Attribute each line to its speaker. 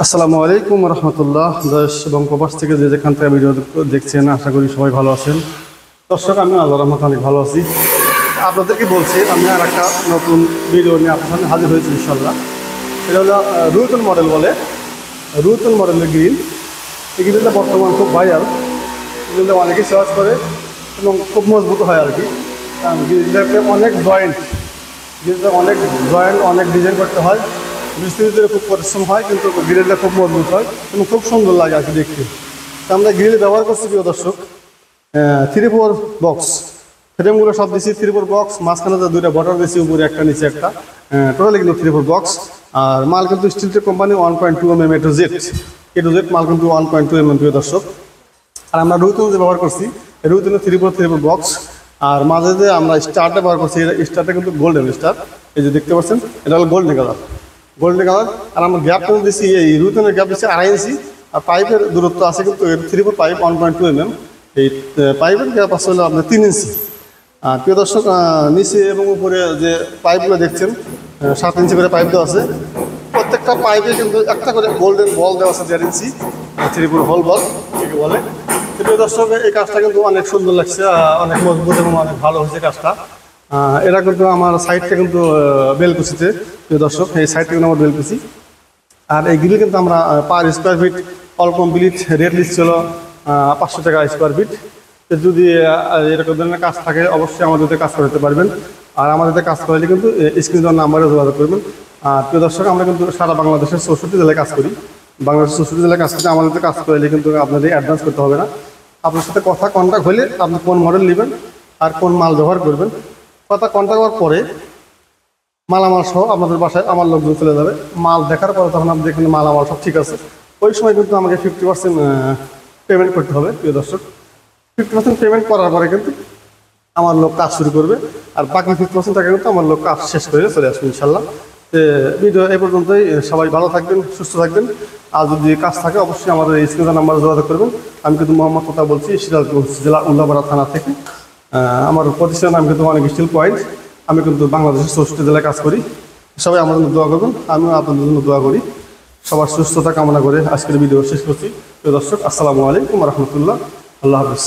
Speaker 1: আসসালামু আলাইকুম রহমতুল্লাহ। দেশ এবং প্রবাস থেকে যে যেখান থেকে ভিডিও দেখছেন আশা করি সবাই ভালো আছেন। দর্শক, আমি আল্লাহর রহমতে অনেক ভালো আছি। আপনাদেরকে বলছি, আমি আর একটা নতুন ভিডিও নিয়ে আপনার সামনে হাজির হয়েছি ইনশাল্লাহ। এটা হলো রুইতন মডেল বলে, রুইতন মডেলের গ্রিল। এই গ্রিলটা বর্তমান খুব ভাইরাল। গ্রিলটা অনেকেই সার্চ করে এবং খুব মজবুত হয় আর কি। গ্রিলটাকে অনেক জয়েন্ট, গ্রিলটা অনেক জয়েন্ট, অনেক ডিজাইন করতে হয়। মিস্ত্রিদের খুব পরিশ্রম হয়, কিন্তু গ্রিলটা খুব মজবুত হয় এবং খুব সুন্দর লাগে আর কি দেখতে। তো আমরা গ্রিল ব্যবহার করছি প্রিয় দর্শক 3-4 বক্স। ফ্রেমগুলো সব দিচ্ছি 3-4 বক্স, মাঝখানে তো 2টা বটর দিচ্ছি, উপরে একটা নিচে একটা, টোটালি কিন্তু 3-4 বক্স। আর মাল কিন্তু Steeltech company 1.2 mm A to Z মাল কিন্তু 1.2 mm প্রিয় দর্শক। আর আমরা রুইতন যে ব্যবহার করছি, রুইতনে 3-4 বক্স। আর মাঝে যে আমরা স্টারটা ব্যবহার করছি, স্টারটা কিন্তু গোল্ডেন স্টার, এই যে দেখতে পাচ্ছেন, এটা হলো গোল্ডেন কালার। আর আমরা গ্যাপ কিন্তু দিচ্ছি, এই রুইতনের গ্যাপ দিচ্ছি 2.5 ইঞ্চি। আর পাইপের দূরত্ব আছে কিন্তু 3-4 পাইপ 1.2 mm। এই পাইপের গ্যাপ আসলে হলো আপনার 3 ইঞ্চি। আর প্রিয় দর্শক, নিচে এবং উপরে যে পাইপগুলো দেখছেন 7 ইঞ্চি করে পাইপ দেওয়া আছে। প্রত্যেকটা পাইপে কিন্তু একটা করে গোল্ডেন বল দেওয়া আছে 1.5 ইঞ্চি, 3-4 হোল বল একে বলে। প্রিয় দর্শক, এই কাজটা কিন্তু অনেক সুন্দর লাগছে, অনেক মজবুত এবং অনেক ভালো হয়েছে কাজটা। এরা কিন্তু আমার সাইডটা কিন্তু বেলকুচিতে, প্রিয় দর্শক, এই সাইডটা কিন্তু আমার বেলকুচি। আর এই গ্রিল কিন্তু আমরা per square feet all complete rate list ছিল 500 টাকা স্কোয়ার ফিট। যদি এরকম ধরনের কাজ থাকে অবশ্যই আমাদের কাজ করতে পারবেন। আর আমাদের কাজ করলে কিন্তু স্ক্রিন নাম্বারে যোগাযোগ করবেন। আর প্রিয় দর্শক, আমরা কিন্তু সারা বাংলাদেশের 64 জেলায় কাজ করি। বাংলাদেশের 64 জেলায় কাজ করতে আমাদের কাজ করলে কিন্তু আপনাদের অ্যাডভান্স করতে হবে না। আপনার সাথে কথা কন্ট্যাক্ট হলে আপনি কোন মডেল নেবেন আর কোন মাল ব্যবহার করবেন, কথা কন্ট্যাক্ট হওয়ার পরে মালামাল সহ আপনাদের বাসায় আমার লোকজন চলে যাবে। মাল দেখার পরে তখন আপনি দেখবেন মালামাল সব ঠিক আছে। ওই সময় কিন্তু আমাকে 50% পেমেন্ট করতে হবে প্রিয় দর্শক। 50% পেমেন্ট করার পরে কিন্তু আমার লোক কাজ শুরু করবে। আর বাকি 50% টাকা কিন্তু আমার লোক কাজ শেষ করে চলে আসবে ইনশাল্লাহ। ভিডিও এই পর্যন্তই। সবাই ভালো থাকবেন, সুস্থ থাকবেন। আর যদি কাজ থাকে অবশ্যই আমাদের এই স্ক্রিনের নাম্বারে যোগাযোগ করবেন। আমি কিন্তু মোহাম্মদ কথা বলছি, সিরাজগঞ্জ জেলা উল্লাপাড়া থানা থেকে। আমার প্রতিষ্ঠানের নাম কিন্তু অনেক স্টিল পয়েন্ট। আমি কিন্তু বাংলাদেশের 64 জেলায় কাজ করি। সবাই আমার জন্য দোয়া করবেন, আমিও আপনাদের জন্য দোয়া করি। সবার সুস্থতা কামনা করে আজকের ভিডিও শেষ করছি প্রিয় দর্শক। আসসালামু আলাইকুম রহমতুল্লাহ। আল্লাহ হাফিজ।